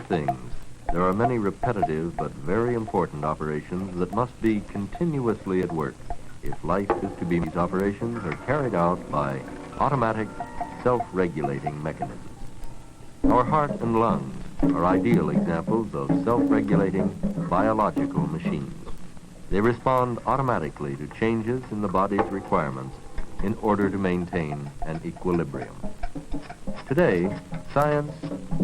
things, there are many repetitive but very important operations that must be continuously at work if life is to be. These operations are carried out by automatic, self-regulating mechanisms. Our heart and lungs are ideal examples of self-regulating biological machines. They respond automatically to changes in the body's requirements in order to maintain an equilibrium. Today, science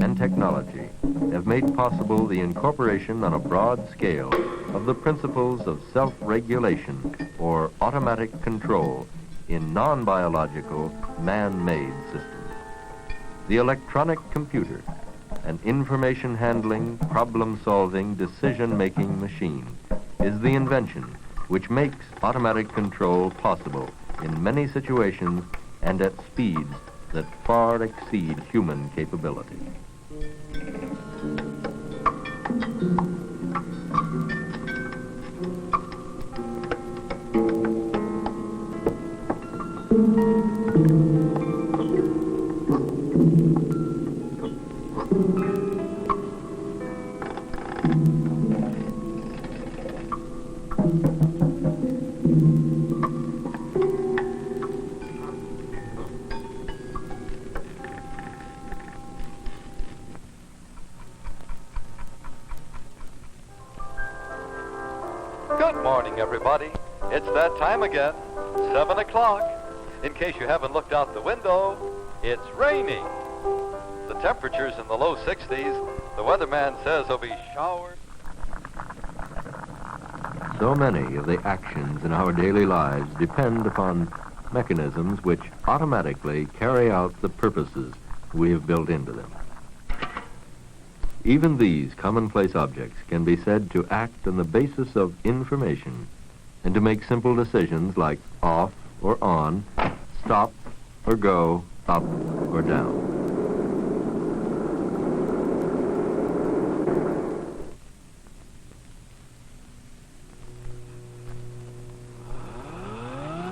and technology have made possible the incorporation on a broad scale of the principles of self-regulation or automatic control in non-biological, man-made systems. The electronic computer, an information handling, problem-solving, decision-making machine, is the invention which makes automatic control possible in many situations and at speeds that far exceed human capability. Good morning, everybody. It's that time again, 7 o'clock. In case you haven't looked out the window, it's raining. The temperature's in the low 60s. The weatherman says there'll be showers. So many of the actions in our daily lives depend upon mechanisms which automatically carry out the purposes we have built into them. Even these commonplace objects can be said to act on the basis of information and to make simple decisions like off or on, stop or go, up or down.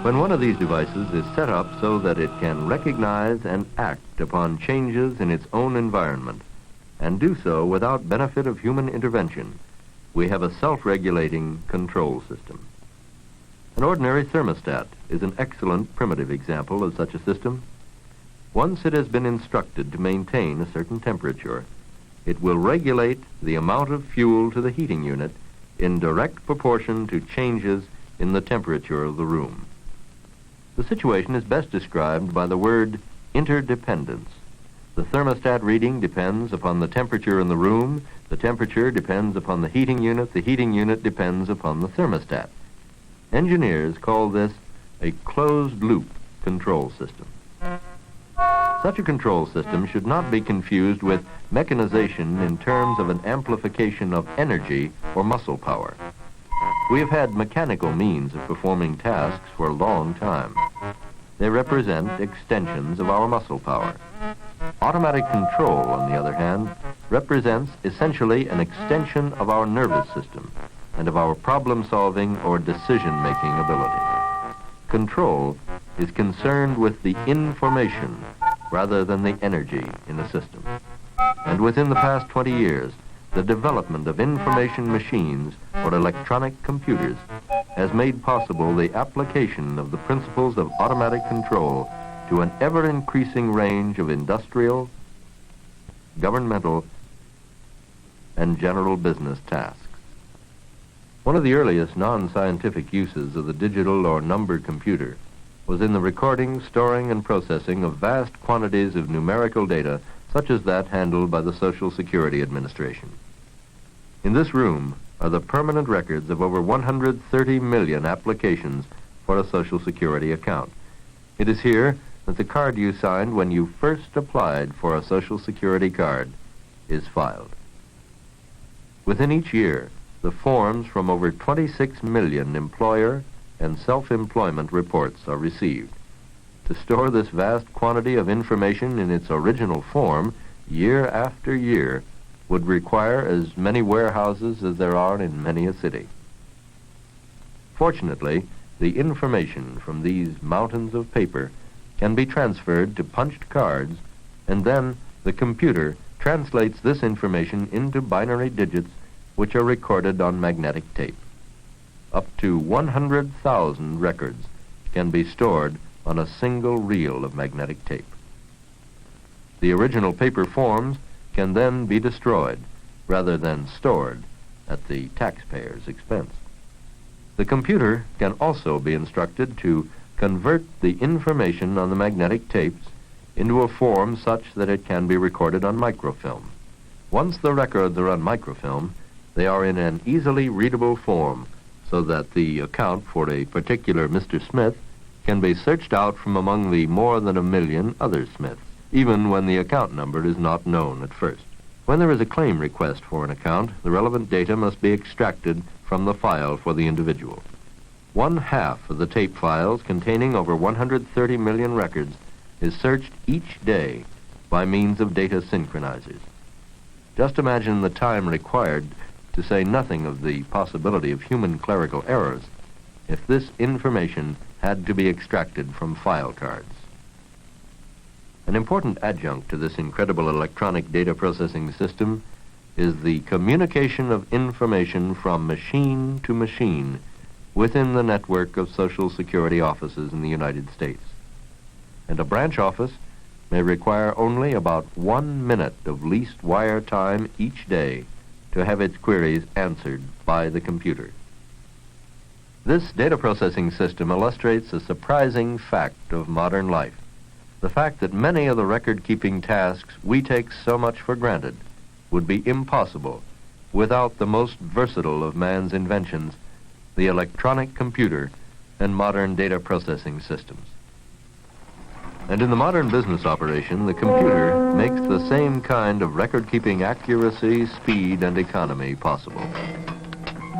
When one of these devices is set up so that it can recognize and act upon changes in its own environment, and do so without benefit of human intervention, we have a self-regulating control system. An ordinary thermostat is an excellent primitive example of such a system. Once it has been instructed to maintain a certain temperature, it will regulate the amount of fuel to the heating unit in direct proportion to changes in the temperature of the room. The situation is best described by the word interdependence. The thermostat reading depends upon the temperature in the room, the temperature depends upon the heating unit depends upon the thermostat. Engineers call this a closed-loop control system. Such a control system should not be confused with mechanization in terms of an amplification of energy or muscle power. We have had mechanical means of performing tasks for a long time. They represent extensions of our muscle power. Automatic control, on the other hand, represents essentially an extension of our nervous system and of our problem-solving or decision-making ability. Control is concerned with the information rather than the energy in a system. And within the past 20 years, the development of information machines or electronic computers has made possible the application of the principles of automatic control to an ever-increasing range of industrial, governmental, and general business tasks. One of the earliest non-scientific uses of the digital or numbered computer was in the recording, storing, and processing of vast quantities of numerical data, such as that handled by the Social Security Administration. In this room are the permanent records of over 130 million applications for a Social Security account. It is here that the card you signed when you first applied for a Social Security card is filed. Within each year, the forms from over 26 million employer and self-employment reports are received. To store this vast quantity of information in its original form, year after year, would require as many warehouses as there are in many a city. Fortunately, the information from these mountains of paper can be transferred to punched cards, and then the computer translates this information into binary digits which are recorded on magnetic tape. Up to 100,000 records can be stored on a single reel of magnetic tape. The original paper forms can then be destroyed rather than stored at the taxpayer's expense. The computer can also be instructed to convert the information on the magnetic tapes into a form such that it can be recorded on microfilm. Once the records are on microfilm, they are in an easily readable form so that the account for a particular Mr. Smith can be searched out from among the more than 1 million other Smiths, even when the account number is not known at first. When there is a claim request for an account, the relevant data must be extracted from the file for the individual. 1/2 of the tape files containing over 130 million records is searched each day by means of data synchronizers. Just imagine the time required, to say nothing of the possibility of human clerical errors, if this information had to be extracted from file cards. An important adjunct to this incredible electronic data processing system is the communication of information from machine to machine within the network of Social Security offices in the United States. And a branch office may require only about 1 minute of leased wire time each day to have its queries answered by the computer. This data processing system illustrates a surprising fact of modern life. The fact that many of the record-keeping tasks we take so much for granted would be impossible without the most versatile of man's inventions, the electronic computer and modern data processing systems. And in the modern business operation, the computer makes the same kind of record-keeping accuracy, speed, and economy possible.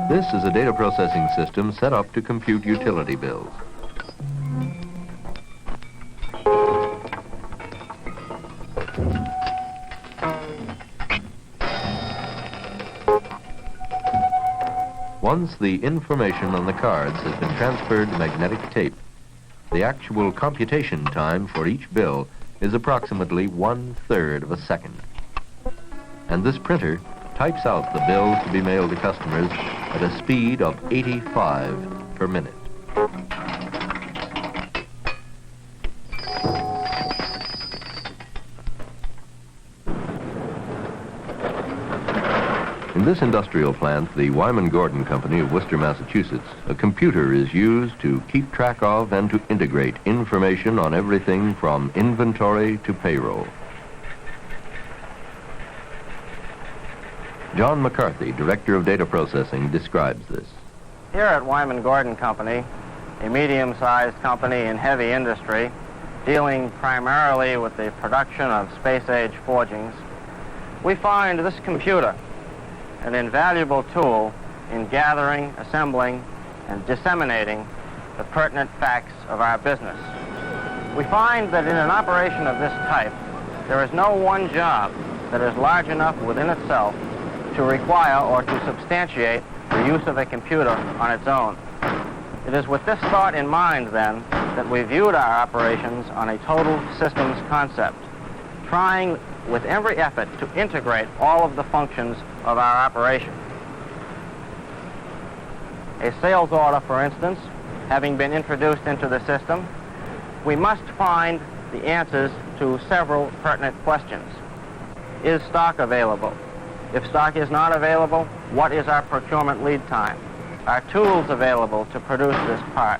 This is a data processing system set up to compute utility bills. Once the information on the cards has been transferred to magnetic tape, the actual computation time for each bill is approximately 1/3 of a second. And this printer types out the bills to be mailed to customers at a speed of 85 per minute. In this industrial plant, the Wyman Gordon Company of Worcester, Massachusetts, a computer is used to keep track of and to integrate information on everything from inventory to payroll. John McCarthy, Director of Data Processing, describes this. Here at Wyman Gordon Company, a medium-sized company in heavy industry, dealing primarily with the production of space-age forgings, we find this computer an invaluable tool in gathering, assembling, and disseminating the pertinent facts of our business. We find that in an operation of this type, there is no one job that is large enough within itself to require or to substantiate the use of a computer on its own. It is with this thought in mind, then, that we viewed our operations on a total systems concept, trying with every effort to integrate all of the functions of our operation. A sales order, for instance, having been introduced into the system, we must find the answers to several pertinent questions. Is stock available? If stock is not available, what is our procurement lead time? Are tools available to produce this part?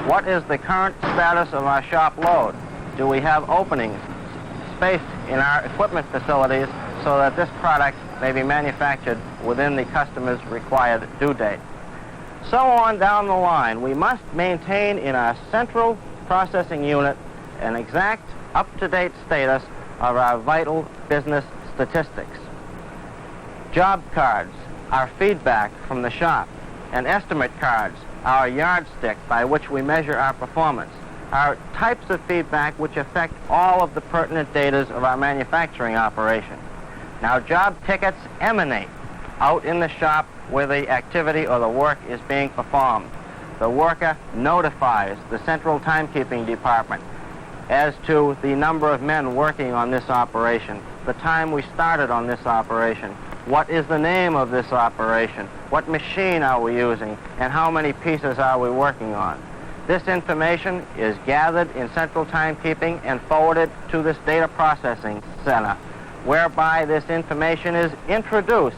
What is the current status of our shop load? Do we have openings, space in our equipment facilities so that this product may be manufactured within the customer's required due date? So on down the line, we must maintain in our central processing unit an exact, up-to-date status of our vital business statistics. Job cards, our feedback from the shop, and estimate cards, our yardstick by which we measure our performance, are types of feedback which affect all of the pertinent data of our manufacturing operation. Now, job tickets emanate out in the shop where the activity or the work is being performed. The worker notifies the central timekeeping department as to the number of men working on this operation, the time we started on this operation. What is the name of this operation? What machine are we using? And how many pieces are we working on? This information is gathered in central timekeeping and forwarded to this data processing center, whereby this information is introduced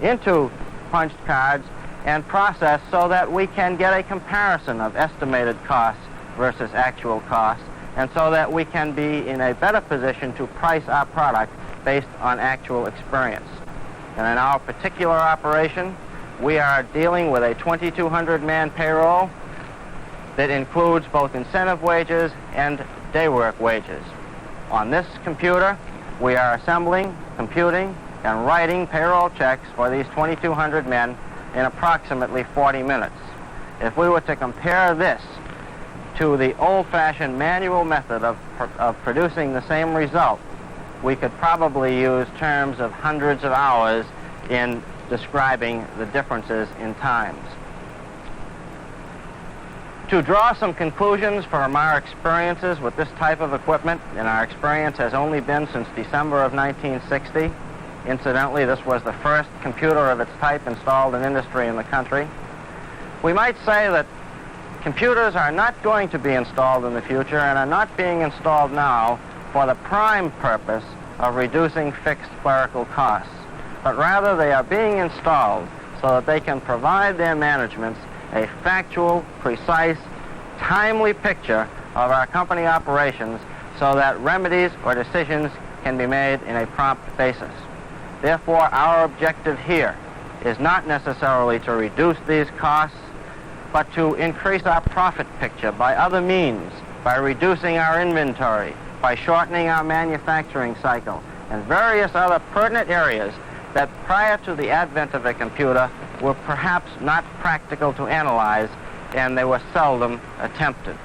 into punched cards and processed so that we can get a comparison of estimated costs versus actual costs, and so that we can be in a better position to price our product based on actual experience. And in our particular operation, we are dealing with a 2,200-man payroll that includes both incentive wages and day work wages. On this computer, we are assembling, computing, and writing payroll checks for these 2,200 men in approximately 40 minutes. If we were to compare this to the old-fashioned manual method of producing the same result, we could probably use terms of hundreds of hours in describing the differences in times. To draw some conclusions from our experiences with this type of equipment, and our experience has only been since December of 1960. Incidentally, this was the first computer of its type installed in industry in the country. We might say that computers are not going to be installed in the future and are not being installed now for the prime purpose of reducing fixed clerical costs, but rather they are being installed so that they can provide their managements a factual, precise, timely picture of our company operations so that remedies or decisions can be made in a prompt basis. Therefore, our objective here is not necessarily to reduce these costs, but to increase our profit picture by other means, by reducing our inventory, by shortening our manufacturing cycle, and various other pertinent areas that prior to the advent of a computer were perhaps not practical to analyze, and they were seldom attempted.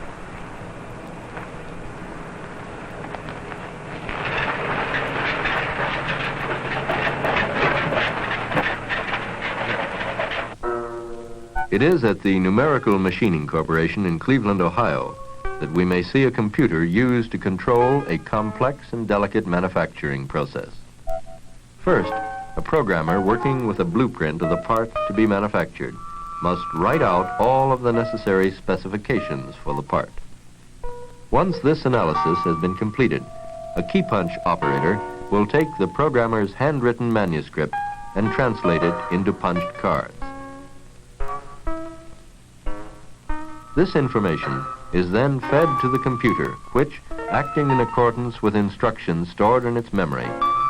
It is at the Numerical Machining Corporation in Cleveland, Ohio, that we may see a computer used to control a complex and delicate manufacturing process. First, a programmer working with a blueprint of the part to be manufactured must write out all of the necessary specifications for the part. Once this analysis has been completed, a key punch operator will take the programmer's handwritten manuscript and translate it into punched cards. This information is then fed to the computer, which, acting in accordance with instructions stored in its memory,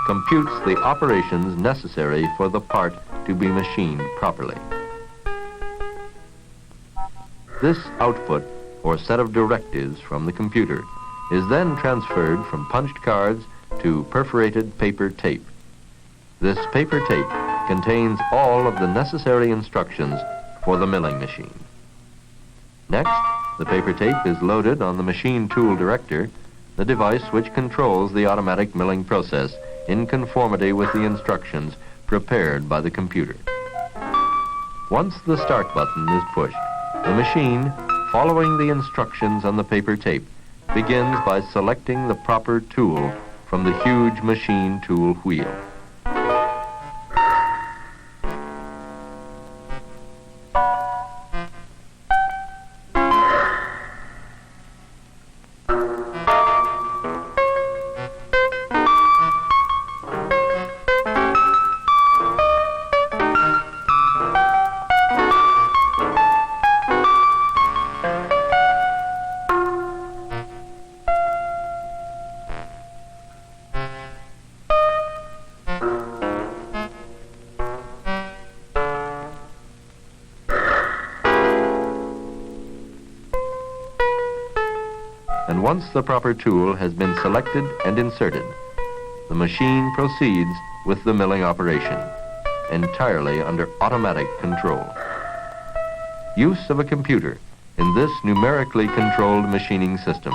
computes the operations necessary for the part to be machined properly. This output, or set of directives from the computer, is then transferred from punched cards to perforated paper tape. This paper tape contains all of the necessary instructions for the milling machine. Next, the paper tape is loaded on the machine tool director, the device which controls the automatic milling process in conformity with the instructions prepared by the computer. Once the start button is pushed, the machine, following the instructions on the paper tape, begins by selecting the proper tool from the huge machine tool wheel. And once the proper tool has been selected and inserted, the machine proceeds with the milling operation, entirely under automatic control. Use of a computer in this numerically controlled machining system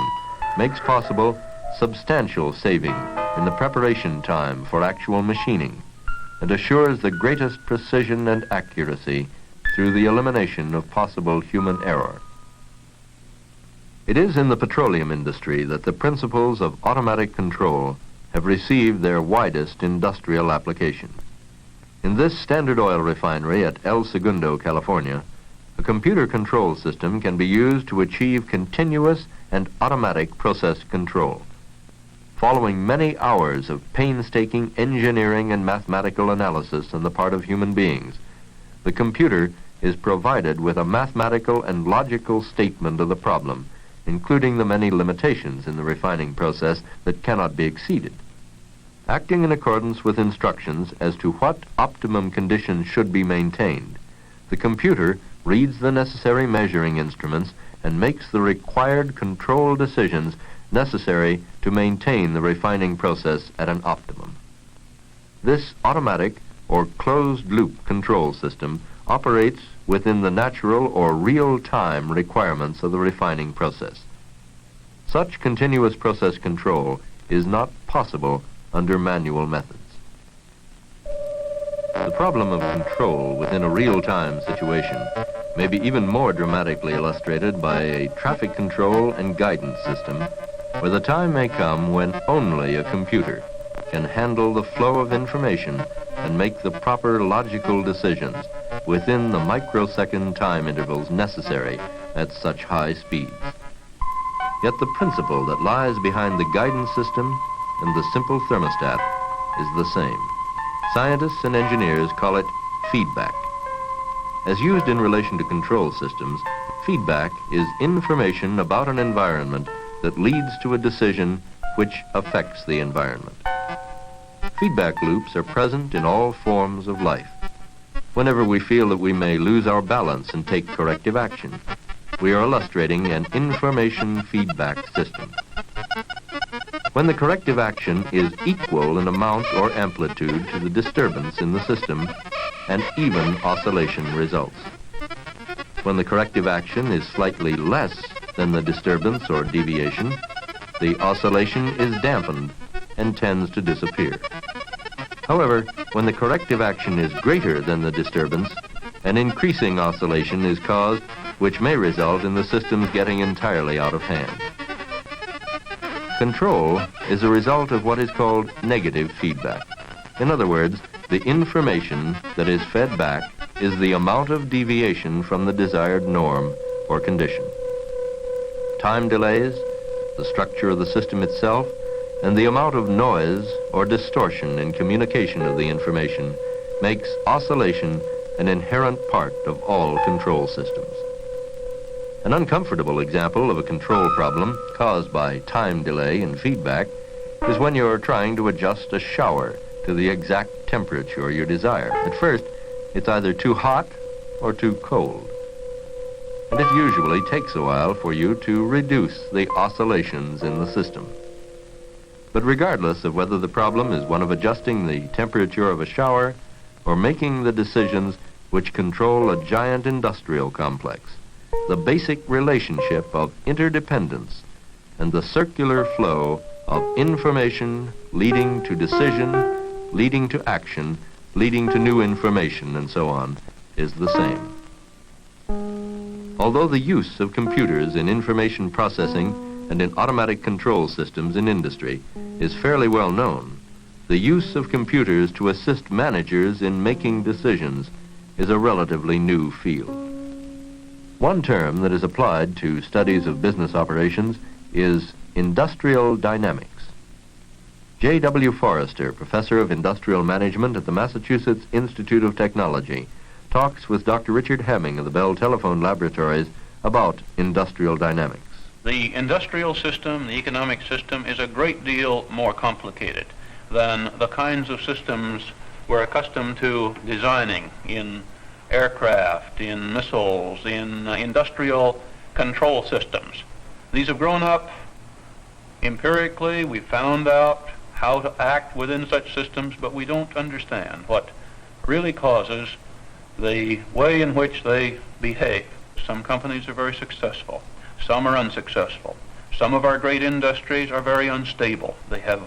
makes possible substantial saving in the preparation time for actual machining and assures the greatest precision and accuracy through the elimination of possible human error. It is in the petroleum industry that the principles of automatic control have received their widest industrial application. In this Standard Oil refinery at El Segundo, California, a computer control system can be used to achieve continuous and automatic process control. Following many hours of painstaking engineering and mathematical analysis on the part of human beings, the computer is provided with a mathematical and logical statement of the problem, including the many limitations in the refining process that cannot be exceeded. Acting in accordance with instructions as to what optimum conditions should be maintained, the computer reads the necessary measuring instruments and makes the required control decisions necessary to maintain the refining process at an optimum. This automatic or closed-loop control system operates within the natural or real-time requirements of the refining process. Such continuous process control is not possible under manual methods. The problem of control within a real-time situation may be even more dramatically illustrated by a traffic control and guidance system where the time may come when only a computer can handle the flow of information and make the proper logical decisions within the microsecond time intervals necessary at such high speeds. Yet the principle that lies behind the guidance system and the simple thermostat is the same. Scientists and engineers call it feedback. As used in relation to control systems, feedback is information about an environment that leads to a decision which affects the environment. Feedback loops are present in all forms of life. Whenever we feel that we may lose our balance and take corrective action, we are illustrating an information feedback system. When the corrective action is equal in amount or amplitude to the disturbance in the system, an even oscillation results. When the corrective action is slightly less than the disturbance or deviation, the oscillation is dampened and tends to disappear. However, when the corrective action is greater than the disturbance, an increasing oscillation is caused, which may result in the systems getting entirely out of hand. Control is a result of what is called negative feedback. In other words, the information that is fed back is the amount of deviation from the desired norm or condition. Time delays, the structure of the system itself, and the amount of noise or distortion in communication of the information makes oscillation an inherent part of all control systems. An uncomfortable example of a control problem caused by time delay and feedback is when you're trying to adjust a shower to the exact temperature you desire. At first, it's either too hot or too cold. And it usually takes a while for you to reduce the oscillations in the system. But regardless of whether the problem is one of adjusting the temperature of a shower or making the decisions which control a giant industrial complex, the basic relationship of interdependence and the circular flow of information leading to decision, leading to action, leading to new information, and so on, is the same. Although the use of computers in information processing and in automatic control systems in industry is fairly well known, the use of computers to assist managers in making decisions is a relatively new field. One term that is applied to studies of business operations is industrial dynamics. J.W. Forrester, professor of industrial management at the Massachusetts Institute of Technology, talks with Dr. Richard Hemming of the Bell Telephone Laboratories about industrial dynamics. The industrial system, the economic system, is a great deal more complicated than the kinds of systems we're accustomed to designing in aircraft, in missiles, in industrial control systems. These have grown up empirically. We've found out how to act within such systems, but we don't understand what really causes the way in which they behave. Some companies are very successful. Some are unsuccessful. Some of our great industries are very unstable. They have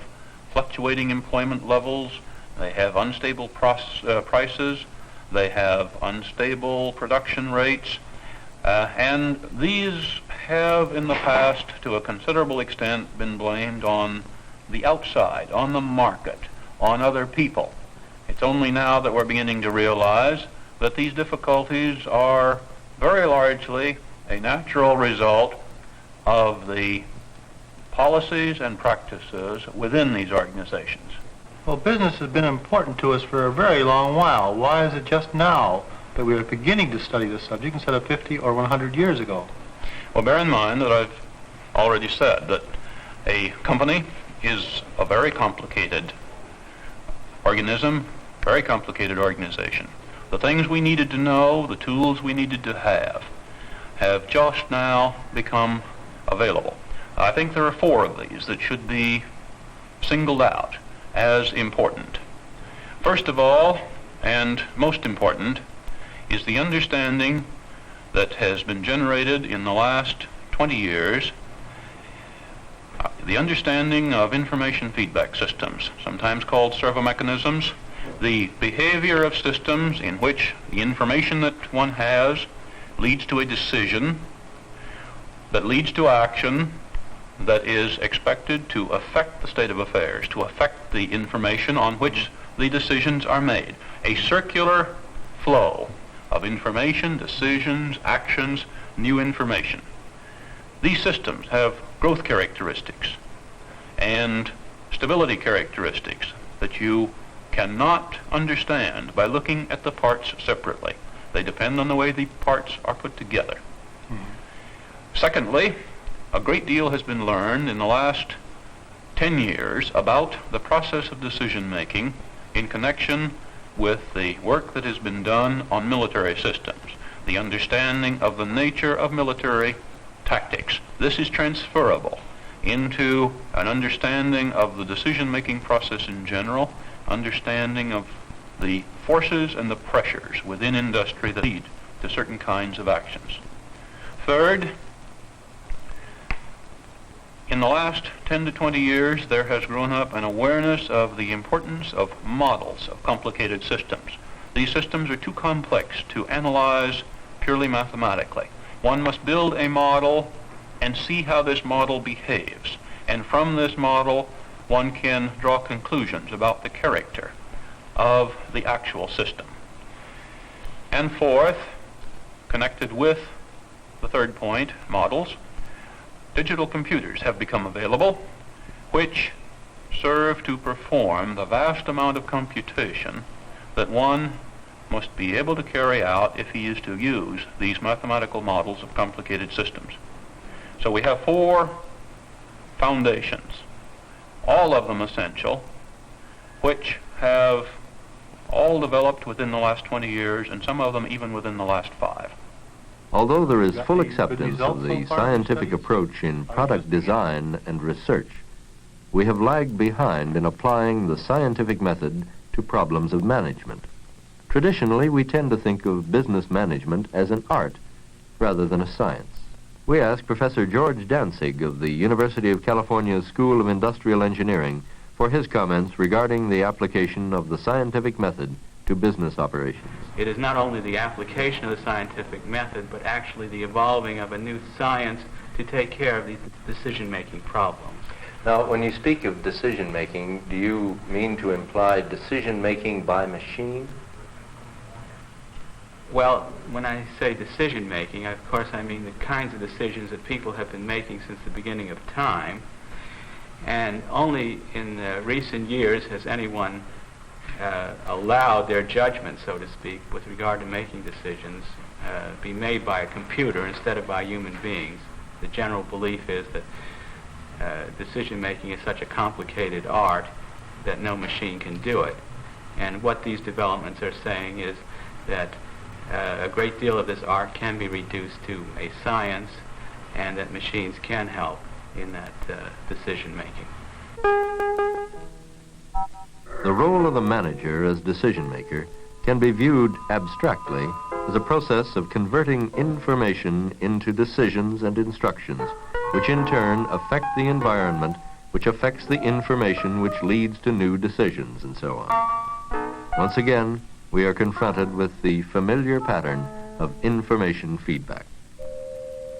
fluctuating employment levels. They have unstable prices. They have unstable production rates. And these have, in the past, to a considerable extent, been blamed on the outside, on the market, on other people. It's only now that we're beginning to realize that these difficulties are very largely a natural result of the policies and practices within these organizations. Well, business has been important to us for a very long while. Why is it just now that we are beginning to study the subject instead of 50 or 100 years ago? Well, bear in mind that I've already said that a company is a very complicated organism, very complicated organization. The things we needed to know, the tools we needed to have just now become available. I think there are 4 of these that should be singled out as important. First of all, and most important, is the understanding that has been generated in the last 20 years, the understanding of information feedback systems, sometimes called servo mechanisms, the behavior of systems in which the information that one has leads to a decision that leads to action that is expected to affect the state of affairs, to affect the information on which the decisions are made. A circular flow of information, decisions, actions, new information. These systems have growth characteristics and stability characteristics that you cannot understand by looking at the parts separately. They depend on the way the parts are put together. Secondly, a great deal has been learned in the last 10 years about the process of decision making in connection with the work that has been done on military systems, the understanding of the nature of military tactics. This is transferable into an understanding of the decision-making process in general, understanding of the forces and the pressures within industry that lead to certain kinds of actions. Third, in the last 10 to 20 years, there has grown up an awareness of the importance of models of complicated systems. These systems are too complex to analyze purely mathematically. One must build a model and see how this model behaves. And from this model, one can draw conclusions about the character of the actual system. And fourth, connected with the third point, models, digital computers have become available, which serve to perform the vast amount of computation that one must be able to carry out if he is to use these mathematical models of complicated systems. So we have 4 foundations, all of them essential, which have all developed within the last 20 years, and some of them even within the last 5. Although there is full acceptance of the scientific approach in product design and research, we have lagged behind in applying the scientific method to problems of management. Traditionally, we tend to think of business management as an art rather than a science. We asked Professor George Danzig of the University of California School of Industrial Engineering for his comments regarding the application of the scientific method to business operations. It is not only the application of the scientific method, but actually the evolving of a new science to take care of these decision-making problems. Now, when you speak of decision-making, do you mean to imply decision-making by machine? Well, when I say decision-making, of course I mean the kinds of decisions that people have been making since the beginning of time. And only in recent years has anyone allowed their judgment, so to speak, with regard to making decisions, be made by a computer instead of by human beings. The general belief is that decision-making is such a complicated art that no machine can do it. And what these developments are saying is that a great deal of this art can be reduced to a science, and that machines can help in that decision-making. The role of the manager as decision-maker can be viewed abstractly as a process of converting information into decisions and instructions, which in turn affect the environment, which affects the information which leads to new decisions, and so on. Once again, we are confronted with the familiar pattern of information feedback.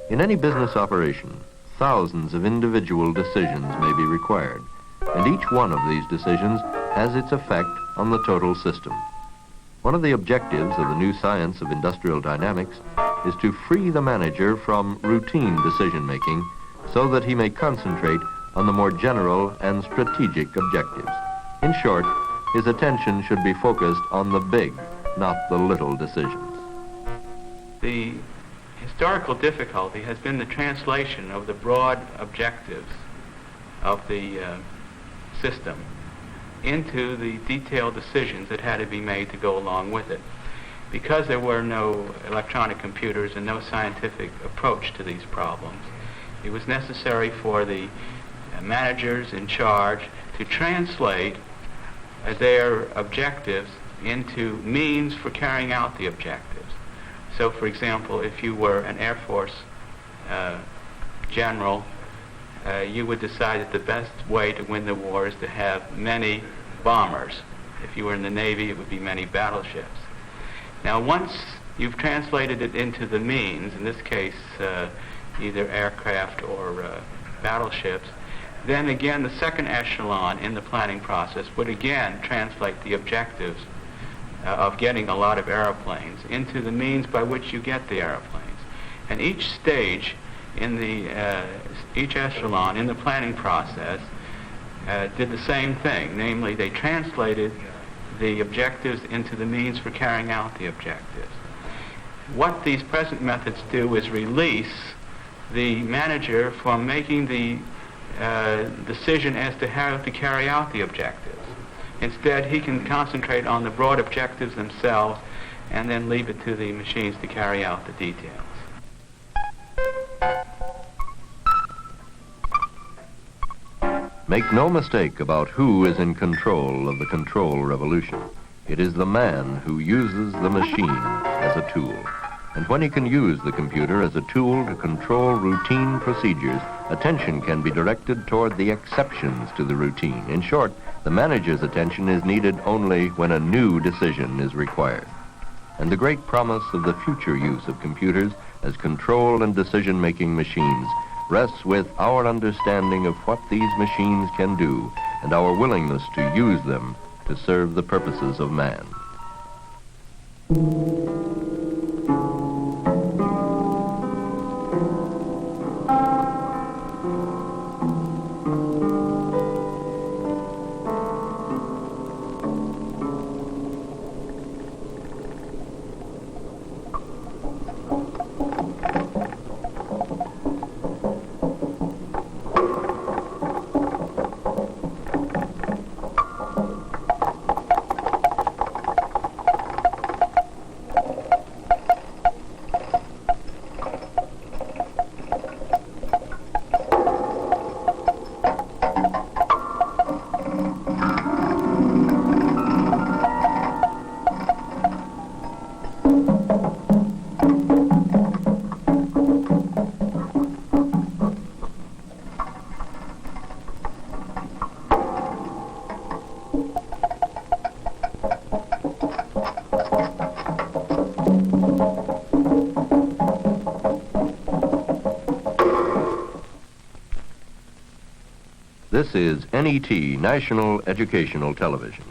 In any business operation, thousands of individual decisions may be required, and each one of these decisions has its effect on the total system. One of the objectives of the new science of industrial dynamics is to free the manager from routine decision-making so that he may concentrate on the more general and strategic objectives. In short, his attention should be focused on the big, not the little decisions. The historical difficulty has been the translation of the broad objectives of the system into the detailed decisions that had to be made to go along with it. Because there were no electronic computers and no scientific approach to these problems, it was necessary for the managers in charge to translate their objectives into means for carrying out the objectives. So, for example, if you were an Air Force general, you would decide that the best way to win the war is to have many bombers. If you were in the Navy, it would be many battleships. Now, once you've translated it into the means, in this case, either aircraft or battleships, then again the second echelon in the planning process would again translate the objectives of getting a lot of airplanes into the means by which you get the airplanes. And each stage in each echelon in the planning process did the same thing, namely they translated the objectives into the means for carrying out the objectives. What these present methods do is release the manager from making the decision as to how to carry out the objectives. Instead, he can concentrate on the broad objectives themselves and then leave it to the machines to carry out the details. Make no mistake about who is in control of the control revolution. It is the man who uses the machine as a tool. And when he can use the computer as a tool to control routine procedures, attention can be directed toward the exceptions to the routine. In short, the manager's attention is needed only when a new decision is required. And the great promise of the future use of computers as control and decision-making machines rests with our understanding of what these machines can do and our willingness to use them to serve the purposes of man. This is NET, National Educational Television.